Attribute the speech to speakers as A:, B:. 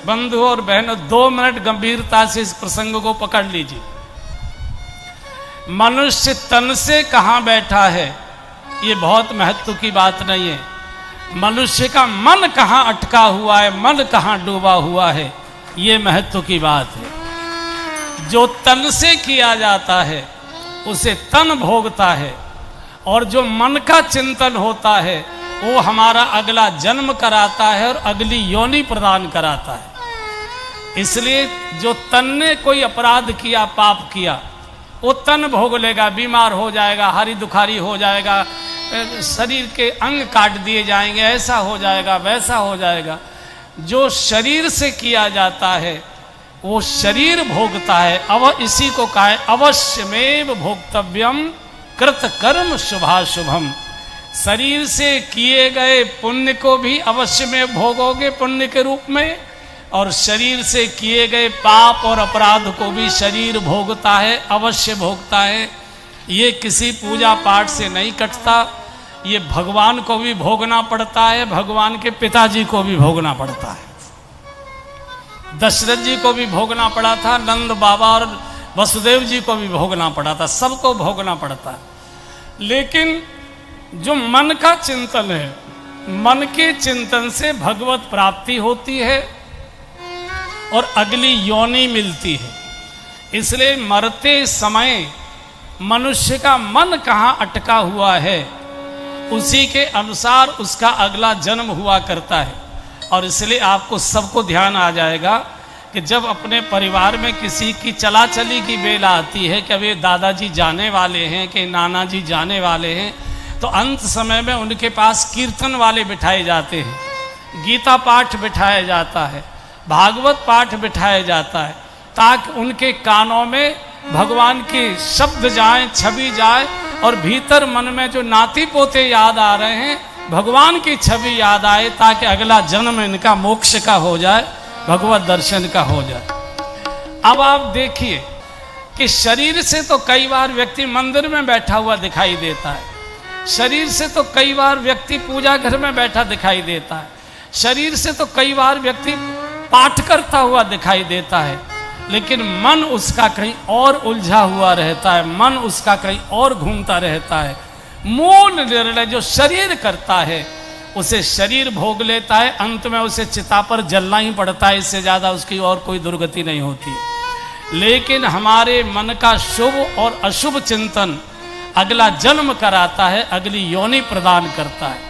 A: बंधु और बहनों 2 मिनट गंभीरता से इस प्रसंग को पकड़ लीजिए। मनुष्य तन से कहाँ बैठा है ये बहुत महत्व की बात नहीं है, मनुष्य का मन कहाँ अटका हुआ है, मन कहाँ डूबा हुआ है, ये महत्व की बात है। जो तन से किया जाता है उसे तन भोगता है, और जो मन का चिंतन होता है वो हमारा अगला जन्म कराता है और अगली योनि प्रदान कराता है। इसलिए जो तन ने कोई अपराध किया, पाप किया, वो तन भोग लेगा, बीमार हो जाएगा, हारी दुखारी हो जाएगा, शरीर के अंग काट दिए जाएंगे, ऐसा हो जाएगा, वैसा हो जाएगा। जो शरीर से किया जाता है वो शरीर भोगता है। अब इसी को कहा है अवश्यमेव भोक्तव्यम कृत कर्म शुभाशुभम। शरीर से किए गए पुण्य को भी अवश्य में भोगोगे पुण्य के रूप में, और शरीर से किए गए पाप और अपराध को भी शरीर भोगता है, अवश्य भोगता है। ये किसी पूजा पाठ से नहीं कटता, ये भगवान को भी भोगना पड़ता है, भगवान के पिताजी को भी भोगना पड़ता है। दशरथ जी को भी भोगना पड़ा था, नंद बाबा और वसुदेव जी को भी भोगना पड़ा था, सबको भोगना पड़ता है। लेकिन जो मन का चिंतन है, मन के चिंतन से भगवत प्राप्ति होती है और अगली योनि मिलती है। इसलिए मरते समय मनुष्य का मन कहाँ अटका हुआ है उसी के अनुसार उसका अगला जन्म हुआ करता है। और इसलिए आपको सबको ध्यान आ जाएगा कि जब अपने परिवार में किसी की चला चली की बेला आती है कि अभी दादाजी जाने वाले हैं कि नाना जी जाने वाले हैं, तो अंत समय में उनके पास कीर्तन वाले बिठाए जाते हैं, गीता पाठ बिठाया जाता है, भागवत पाठ बिठाया जाता है, ताकि उनके कानों में भगवान के शब्द जाए, छवि जाए, और भीतर मन में जो नाती पोते याद आ रहे हैं भगवान की छवि याद आए, ताकि अगला जन्म इनका मोक्ष का हो जाए, भगवत दर्शन का हो जाए। अब आप देखिए कि शरीर से तो कई बार व्यक्ति मंदिर में बैठा हुआ दिखाई देता है, शरीर से तो कई बार व्यक्ति पूजा घर में बैठा दिखाई देता है, शरीर से तो कई बार व्यक्ति पाठ करता हुआ दिखाई देता है, लेकिन मन उसका कहीं और उलझा हुआ रहता है, मन उसका कहीं और घूमता रहता है। मूल निर्णय जो शरीर करता है उसे शरीर भोग लेता है, अंत में उसे चिता पर जलना ही पड़ता है, इससे ज़्यादा उसकी और कोई दुर्गति नहीं होती। लेकिन हमारे मन का शुभ और अशुभ चिंतन अगला जन्म कराता है, अगली योनि प्रदान करता है।